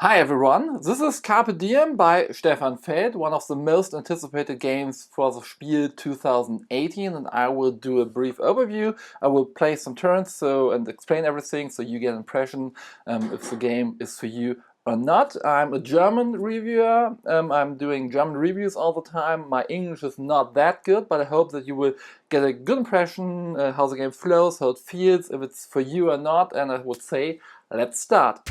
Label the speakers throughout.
Speaker 1: Hi everyone, this is Carpe Diem by Stefan Feld, one of the most anticipated games for the Spiel 2018, and I will do a brief overview. I will play some turns and explain everything so you get an impression if the game is for you or not. I'm a German reviewer, I'm doing German reviews all the time. My English is not that good, but I hope that you will get a good impression how the game flows, how it feels, if it's for you or not, and I would say, let's start.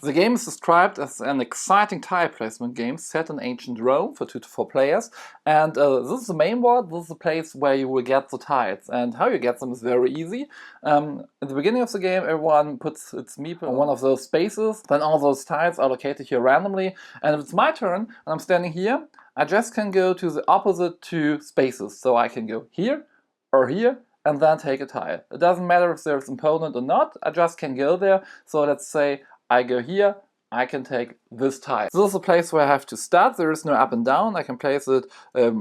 Speaker 1: The game is described as an exciting tile placement game set in ancient Rome for 2 to 4 players, and this is the main board. This is the place where you will get the tiles, and how you get them is very easy. At the beginning of the game, everyone puts its meeple on one of those spaces, then all those tiles are located here randomly, and if it's my turn and I'm standing here, I just can go to the opposite 2 spaces, so I can go here or here and then take a tile. It doesn't matter if there's an opponent or not, I just can go there. So let's say I go here, I can take this tile. This is a place where I have to start. There is no up and down. I can place it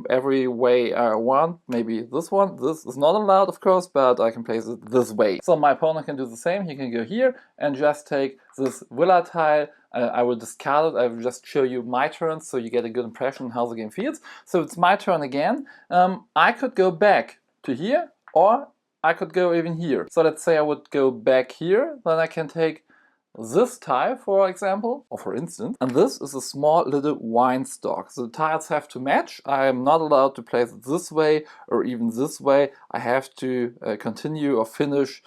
Speaker 1: every way I want. Maybe this one. This is not allowed, of course, but I can place it this way. So my opponent can do the same. He can go here and just take this villa tile. I will discard it. I will just show you my turn so you get a good impression how the game feels. So it's my turn again. I could go back to here, or I could go even here. So let's say I would go back here, then I can take this tile, for example, or for instance, and this is a small little wine stalk. So the tiles have to match. I am not allowed to place it this way or even this way. I have to continue or finish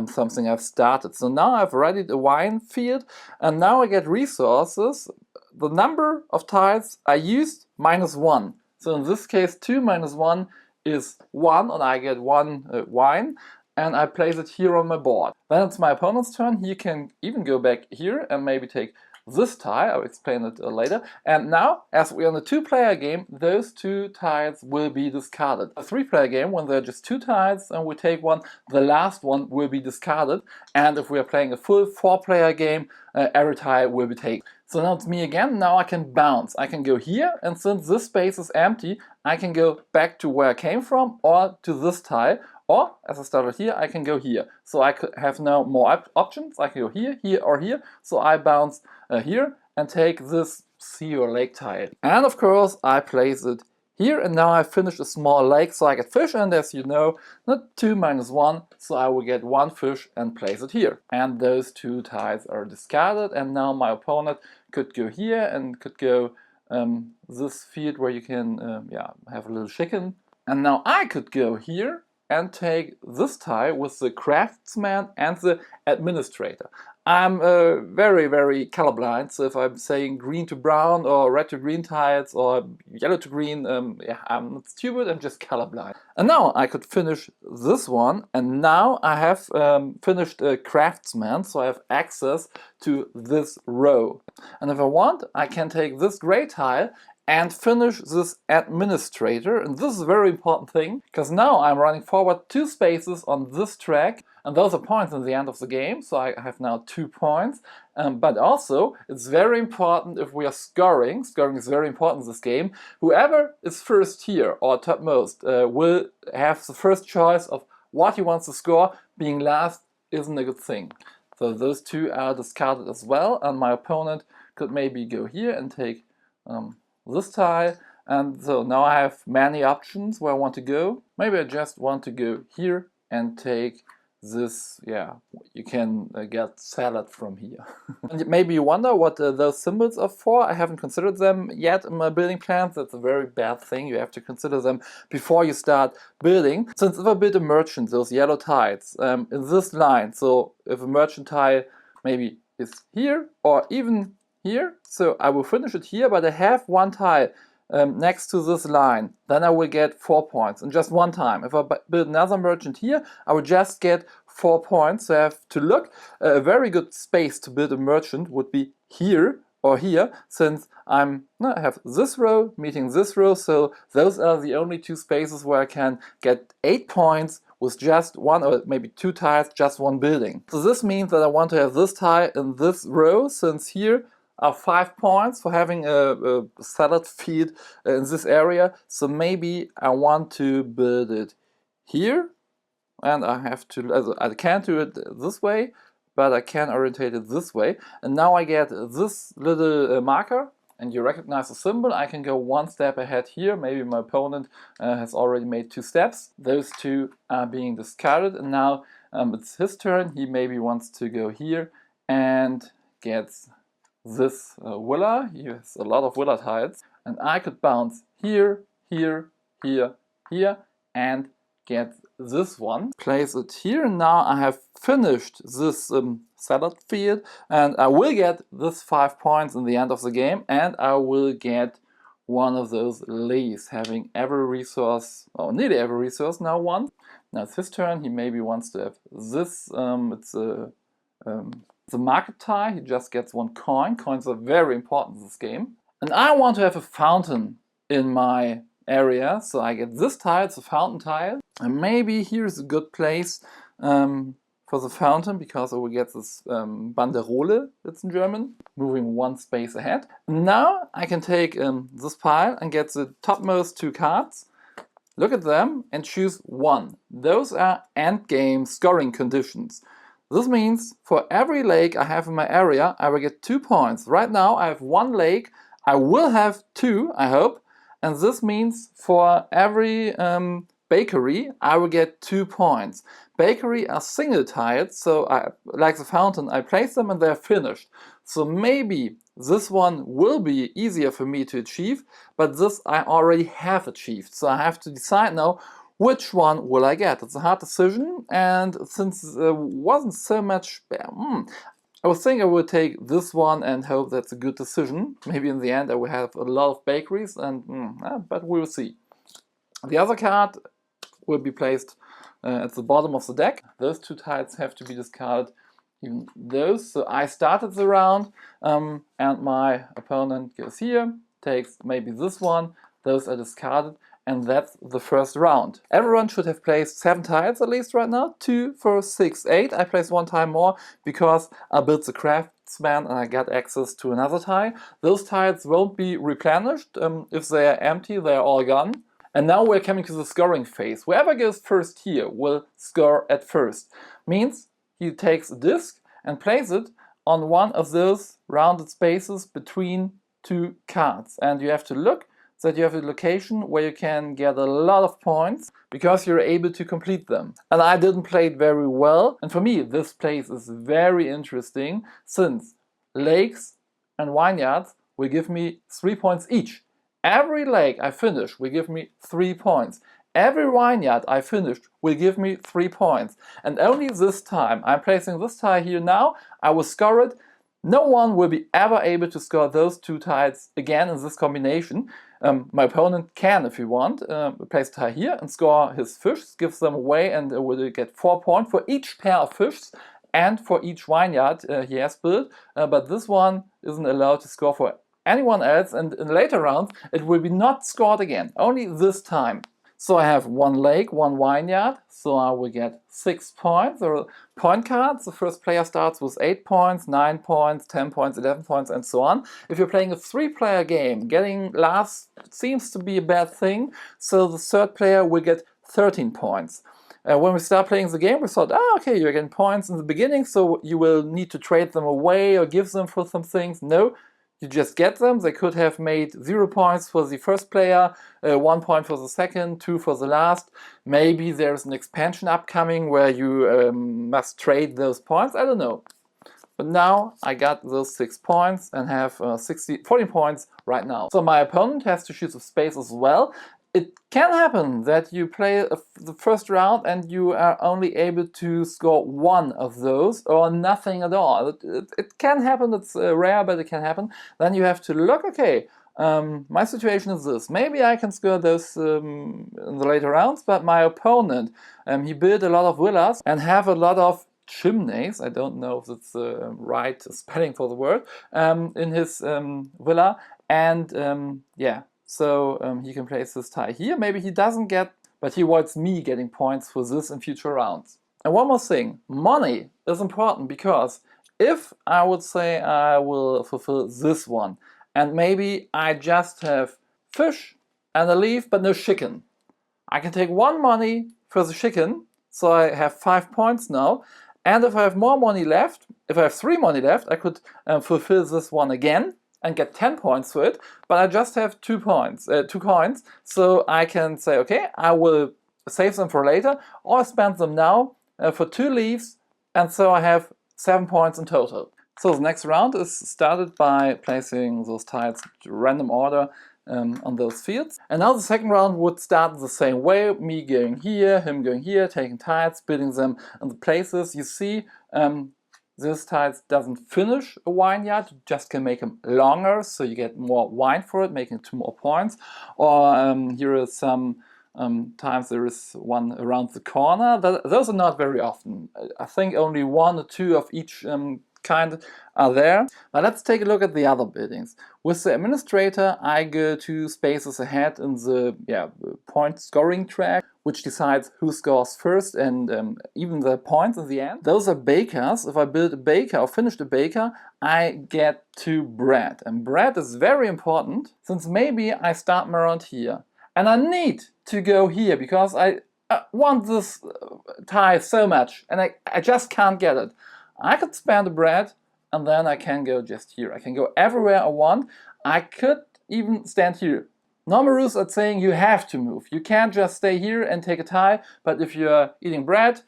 Speaker 1: something I've started. So now I've readied a wine field, and now I get resources. The number of tiles I used -1. So in this case, 2 minus 1 is 1, and I get 1 wine, and I place it here on my board. Then it's my opponent's turn. He can even go back here and maybe take this tile. I'll explain it later. And now, as we're in a 2-player game, those 2 tiles will be discarded. A 3-player game, when there are just 2 tiles and we take one, the last one will be discarded. And if we are playing a full 4-player game, every tile will be taken. So now it's me again. Now I can bounce. I can go here, and since this space is empty, I can go back to where I came from or to this tile. Or, as I started here, I can go here. So I could have now more options. I can go here, here, or here. So I bounce here and take this sea or lake tile. And of course, I place it here. And now I finished a small lake, so I get fish. And as you know, not 2 minus 1. So I will get 1 fish and place it here. And those 2 tiles are discarded. And now my opponent could go here and could go this field where you can have a little chicken. And now I could go here and take this tile with the craftsman and the administrator. I'm very, very colorblind, so if I'm saying green to brown or red to green tiles or yellow to green, I'm not stupid, I'm just colorblind. And now I could finish this one, and now I have finished a craftsman, so I have access to this row. And if I want, I can take this gray tile and finish this administrator. And this is a very important thing, because now I'm running forward 2 spaces on this track, and those are points in the end of the game, so I have now 2 points. But also, it's very important if we are scoring. Scoring is very important in this game. Whoever is first here, or topmost, will have the first choice of what he wants to score. Being last isn't a good thing. So those 2 are discarded as well, and my opponent could maybe go here and take this tile, and so now I have many options where I want to go. Maybe I just want to go here and take this, you can get salad from here. And maybe you wonder what those symbols are for. I haven't considered them yet in my building plans. That's a very bad thing. You have to consider them before you start building. Since if I build a merchant, those yellow tiles, in this line, so if a merchant tile maybe is here or even here, so I will finish it here, but I have 1 tile next to this line, then I will get 4 points in just 1 time. If I build another merchant here, I will just get 4 points. So I have to look. A very good space to build a merchant would be here or here, since I have this row meeting this row, so those are the only 2 spaces where I can get 8 points with just 1 or maybe 2 tiles, just 1 building. So this means that I want to have this tile in this row, since here are 5 points for having a salad field in this area. So maybe I want to build it here and I have to, I can't do it this way, but I can orientate it this way. And now I get this little marker, and you recognize the symbol. I can go one step ahead here. Maybe my opponent has already made 2 steps. Those 2 are being discarded, and now it's his turn. He maybe wants to go here and gets this villa. He has a lot of villa tiles, and I could bounce here, here, here, here, and get this one. Place it here, and now I have finished this salad field, and I will get this 5 points in the end of the game, and I will get one of those leaves, having every resource, or nearly every resource now won. Now it's his turn. He maybe wants to have this. It's a market tile. He just gets 1 coin. Coins are very important in this game. And I want to have a fountain in my area, so I get this tile. It's a fountain tile. And maybe here's a good place for the fountain, because I will get this Banderole, it's in German, moving 1 space ahead. Now I can take this pile and get the topmost 2 cards, look at them and choose 1. Those are endgame scoring conditions. This means for every lake I have in my area, I will get 2 points. Right now I have 1 lake, I will have 2, I hope, and this means for every bakery I will get 2 points. Bakery are single tiles, so like the fountain, I place them and they're finished. So maybe this one will be easier for me to achieve, but this I already have achieved. So I have to decide now, which one will I get? It's a hard decision, and since it wasn't so much, I was thinking I would take this one and hope that's a good decision. Maybe in the end I will have a lot of bakeries, and but we will see. The other card will be placed at the bottom of the deck. Those 2 tiles have to be discarded, even those. So I started the round, and my opponent goes here, takes maybe this one, those are discarded, and that's the first round. Everyone should have placed 7 tiles at least right now. 2, 4, 6, 8. I placed 1 tile more because I built the craftsman and I got access to another tile. Those tiles won't be replenished. If they are empty, they are all gone. And now we're coming to the scoring phase. Whoever goes first here will score at first. Means he takes a disc and places it on one of those rounded spaces between 2 cards. And you have to look so that you have a location where you can get a lot of points because you're able to complete them. And I didn't play it very well. And for me, this place is very interesting, since lakes and vineyards will give me 3 points each. Every lake I finish will give me 3 points. Every vineyard I finished will give me 3 points. And only this time, I'm placing this tile here now, I will score it. No one will be ever able to score those 2 tiles again in this combination. My opponent can, if he want, place a tile here and score his fish, gives them away, and will get 4 points for each pair of fish and for each vineyard he has built. But this one isn't allowed to score for anyone else, and in later rounds it will be not scored again, only this time. So I have 1 lake, 1 vineyard, so I will get 6 points. There are point cards. The first player starts with 8 points, 9 points, 10 points, 11 points, and so on. If you're playing a 3-player game, getting last seems to be a bad thing, so the third player will get 13 points. When we start playing the game, we thought, okay, you're getting points in the beginning, so you will need to trade them away or give them for some things. No. You just get them. They could have made 0 points for the first player, 1 point for the second, 2 for the last. Maybe there's an expansion upcoming where you must trade those points. I don't know. But now I got those 6 points and have 14 points right now. So my opponent has to choose a space as well. It can happen that you play the first round and you are only able to score 1 of those or nothing at all. It can happen, it's rare, but it can happen. Then you have to look, okay, my situation is this. Maybe I can score those in the later rounds, but my opponent, he built a lot of villas and have a lot of chimneys. I don't know if it's the right spelling for the word, in his villa. And yeah. So he can place this tile here. Maybe he doesn't get, but he avoids me getting points for this in future rounds. And one more thing, money is important, because if I would say I will fulfill this one, and maybe I just have fish and a leaf but no chicken, I can take 1 money for the chicken, so I have 5 points now. And if I have more money left, if I have 3 money left, I could fulfill this one again and get 10 points for it, but I just have 2 points, 2 coins, so I can say, okay, I will save them for later, or spend them now for 2 leaves, and so I have 7 points in total. So the next round is started by placing those tiles in random order on those fields. And now the second round would start the same way, me going here, him going here, taking tiles, building them in the places. You see, this tiles doesn't finish a vineyard, you just can make them longer, so you get more wine for it, making 2 more points. Or here is some times there is one around the corner. Those are not very often. I think only 1 or 2 of each kind are there. But let's take a look at the other buildings. With the administrator, I go 2 spaces ahead in the point scoring track, which decides who scores first and even the points in the end. Those are bakers. If I build a baker or finish the baker, I get 2 bread. And bread is very important, since maybe I start my round here. And I need to go here because I want this tile so much and I just can't get it. I could spend the bread and then I can go just here. I can go everywhere I want. I could even stand here. Normal rules are saying you have to move. You can't just stay here and take a tile, but if you're eating bread,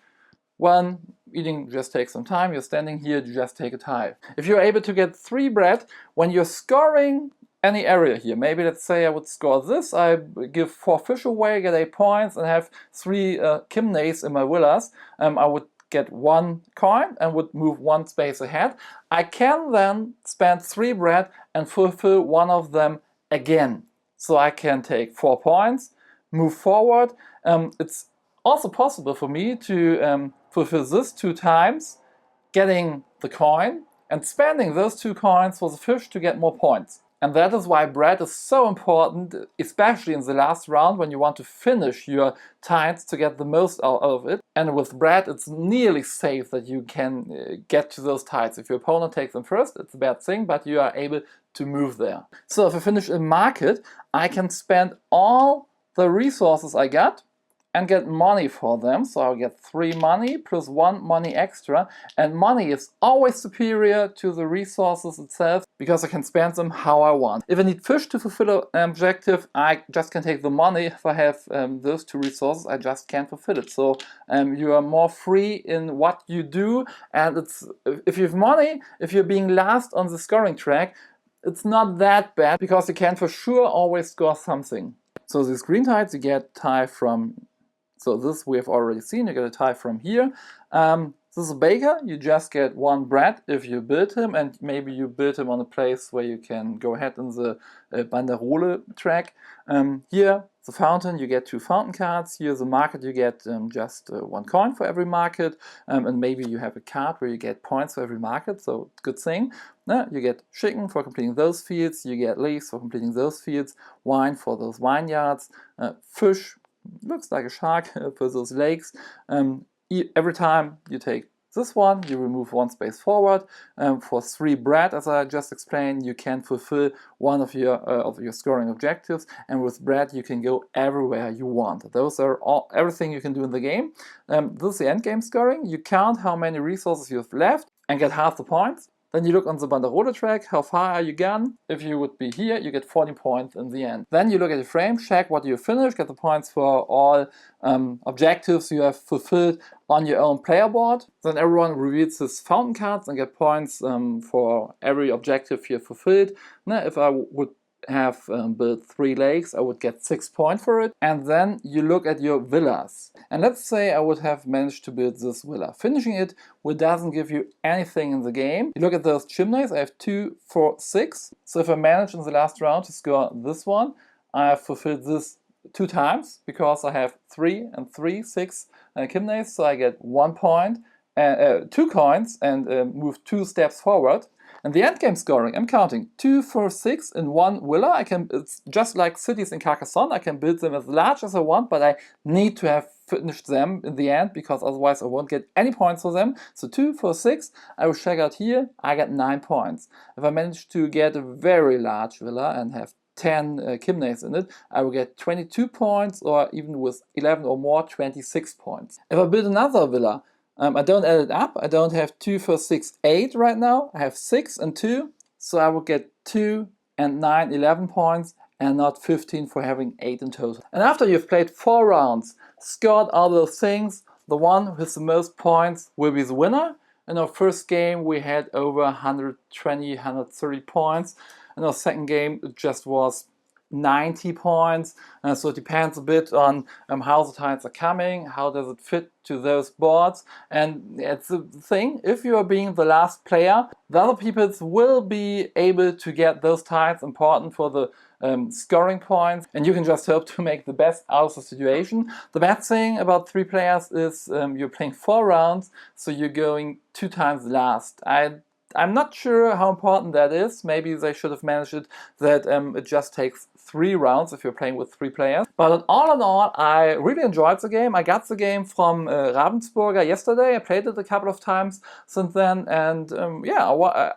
Speaker 1: eating just takes some time. You're standing here, you just take a tile. If you're able to get 3 bread, when you're scoring any area here, maybe let's say I would score this, I give 4 fish away, get 8 points, and have 3 chimneys in my villas, I would get 1 coin and would move 1 space ahead. I can then spend 3 bread and fulfill one of them again. So I can take 4 points, move forward. It's also possible for me to fulfill this 2 times, getting the coin and spending those 2 coins for the fish to get more points. And that is why bread is so important, especially in the last round when you want to finish your tiles to get the most out of it. And with bread, it's nearly safe that you can get to those tiles. If your opponent takes them first, it's a bad thing, but you are able to move there. So if I finish a market, I can spend all the resources I got and get money for them. So I'll get 3 money plus 1 money extra. And money is always superior to the resources itself because I can spend them how I want. If I need fish to fulfill an objective, I just can take the money. If I have those 2 resources, I just can't fulfill it. So you are more free in what you do. And it's if you have money, if you're being last on the scoring track, it's not that bad because you can for sure always score something. So these green tiles, you get tile from, so this we have already seen, you get a tile from here. This is a baker, you just get 1 bread if you build him, and maybe you build him on a place where you can go ahead in the Banderole track. Here, the fountain, you get 2 fountain cards. Here, the market, you get just 1 coin for every market, and maybe you have a card where you get points for every market, so good thing. You get chicken for completing those fields, you get leaves for completing those fields, wine for those vineyards, fish, looks like a shark for those lakes. Every time you take this one, you remove 1 space forward. For 3 bread, as I just explained, you can fulfill one of your scoring objectives, and with bread you can go everywhere you want. Those are everything you can do in the game. This is the end game scoring. You count how many resources you have left and get half the points. Then you look on the Banderole track, how far are you gone? If you would be here, you get 40 points in the end. Then you look at your frame, check what you finished, get the points for all objectives you have fulfilled on your own player board. Then everyone reveals his fountain cards and get points for every objective you have fulfilled. Now, if I would have built 3 lakes, I would get 6 points for it. And then you look at your villas. And let's say I would have managed to build this villa. Finishing it doesn't give you anything in the game. You look at those chimneys, I have 2, 4, 6. So if I manage in the last round to score this one, I have fulfilled this 2 times because I have 3 and 3, 6 chimneys. So I get 1 point, 2 coins and move 2 steps forward. And the endgame scoring, I'm counting 2, 4, 6 in 1 villa. It's just like cities in Carcassonne. I can build them as large as I want, but I need to have finished them in the end because otherwise I won't get any points for them. So 2, 4, 6, I will check out here, I get 9 points. If I manage to get a very large villa and have 10 Kimnays in it, I will get 22 points, or even with 11 or more, 26 points. If I build another villa, I don't add it up. I don't have 2, 4, 6, 8 right now. I have 6 and 2, so I will get 2 and 9, 11 points, and not 15 for having 8 in total. And after you've played 4 rounds, scored all those things, the one with the most points will be the winner. In our first game we had over 120, 130 points. In our second game it just was 90 points, so it depends a bit on how the tiles are coming, how does it fit to those boards. And it's the thing, if you are being the last player, the other people will be able to get those tiles important for the scoring points, and you can just hope to make the best out of the situation. The bad thing about 3 players is you're playing 4 rounds, so you're going 2 times last. I'm not sure how important that is. Maybe they should have managed it that it just takes 3 rounds if you're playing with 3 players. But all in all, I really enjoyed the game. I got the game from Ravensburger yesterday. I played it a couple of times since then, and yeah,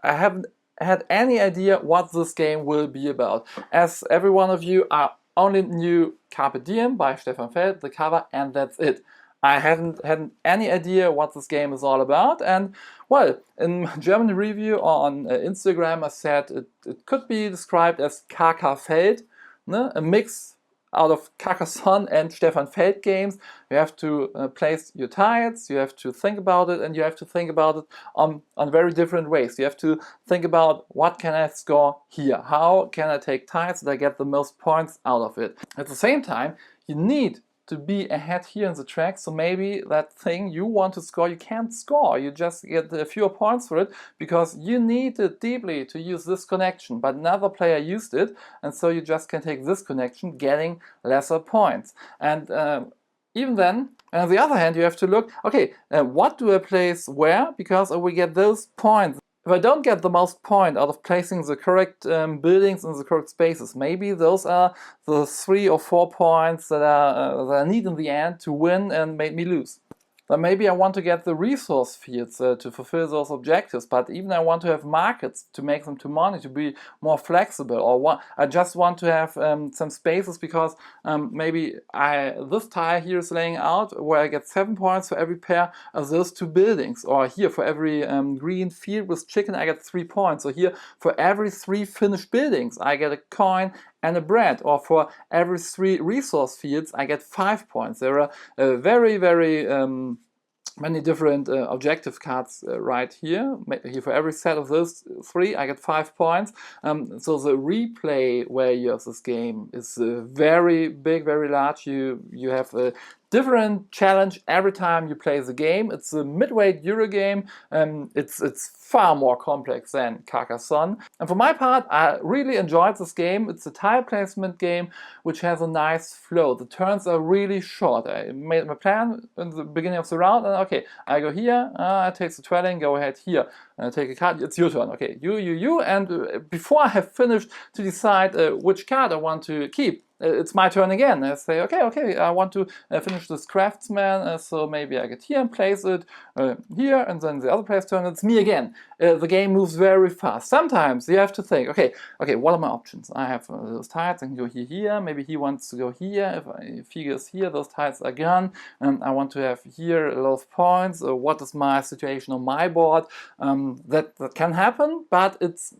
Speaker 1: I haven't had any idea what this game will be about. As every one of you, I only knew Carpe Diem by Stefan Feld, the cover, and that's it. I hadn't had any idea what this game is all about, and well, in my German review on Instagram I said it could be described as Carcassonne, a mix out of Carcassonne and Stefan Feld games. You have to place your tiles, you have to think about it, and you have to think about it on very different ways. You have to think about what can I score here, how can I take tiles that I get the most points out of it. At the same time, you need to be ahead here in the track, so maybe that thing you want to score, you can't score. You just get fewer points for it because you need it deeply to use this connection, but another player used it, and so you just can take this connection, getting lesser points. And even then, on the other hand, you have to look, okay, what do I place where, because I will get those points. If I don't get the most point out of placing the correct buildings in the correct spaces, maybe those are the 3 or 4 points that I need in the end to win and make me lose. Then maybe I want to get the resource fields to fulfill those objectives, but even I want to have markets to make them to money, to be more flexible, or I just want to have some spaces because maybe this tile here is laying out where I get 7 points for every pair of those 2 buildings, or here for every green field with chicken I get 3 points, or here for every 3 finished buildings I get a coin and a bread, or for every 3 resource fields I get 5 points. There are very, very many different objective cards right here. Here for every set of those 3 I get 5 points. So the replay value of this game is very big, very large. You have a different challenge every time you play the game. It's a midweight Euro game. It's far more complex than Carcassonne. And for my part, I really enjoyed this game. It's a tile placement game which has a nice flow. The turns are really short. I made my plan in the beginning of the round, and okay, I go here, I take the dwelling, go ahead here, take a card, it's your turn. Okay, you, and before I have finished to decide which card I want to keep, it's my turn again. I say, okay, I want to finish this craftsman, so maybe I get here and place it here, and then the other player's turn, it's me again. The game moves very fast. Sometimes you have to think, okay, what are my options? I have those tiles, I can go here, maybe he wants to go here, if he goes here, those tiles are gone, I want to have here a lot of points, what is my situation on my board? That can happen, but it's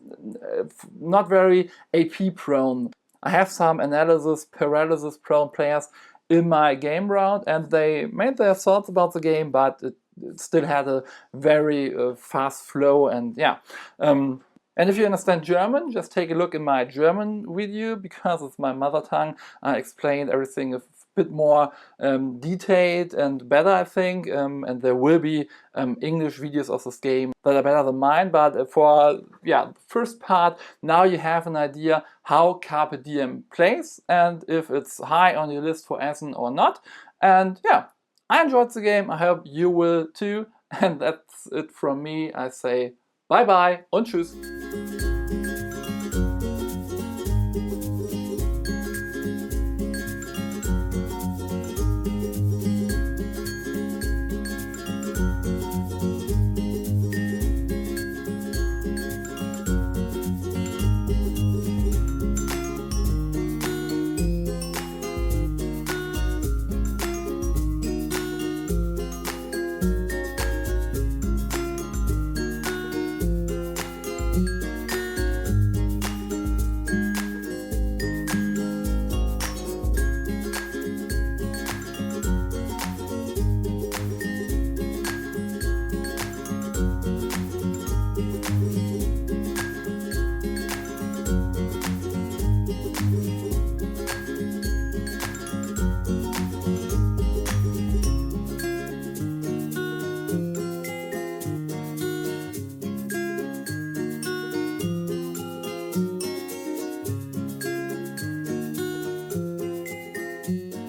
Speaker 1: not very AP prone. I have some analysis, paralysis prone players in my game round, and they made their thoughts about the game, but it still had a very fast flow, and yeah. And if you understand German, just take a look in my German video, because it's my mother tongue. I explained everything a bit more detailed and better, I think, and there will be English videos of this game that are better than mine, but for the first part, now you have an idea how Carpe Diem plays and if it's high on your list for Essen or not. And yeah, I enjoyed the game, I hope you will too, and that's it from me. I say bye bye und tschüss.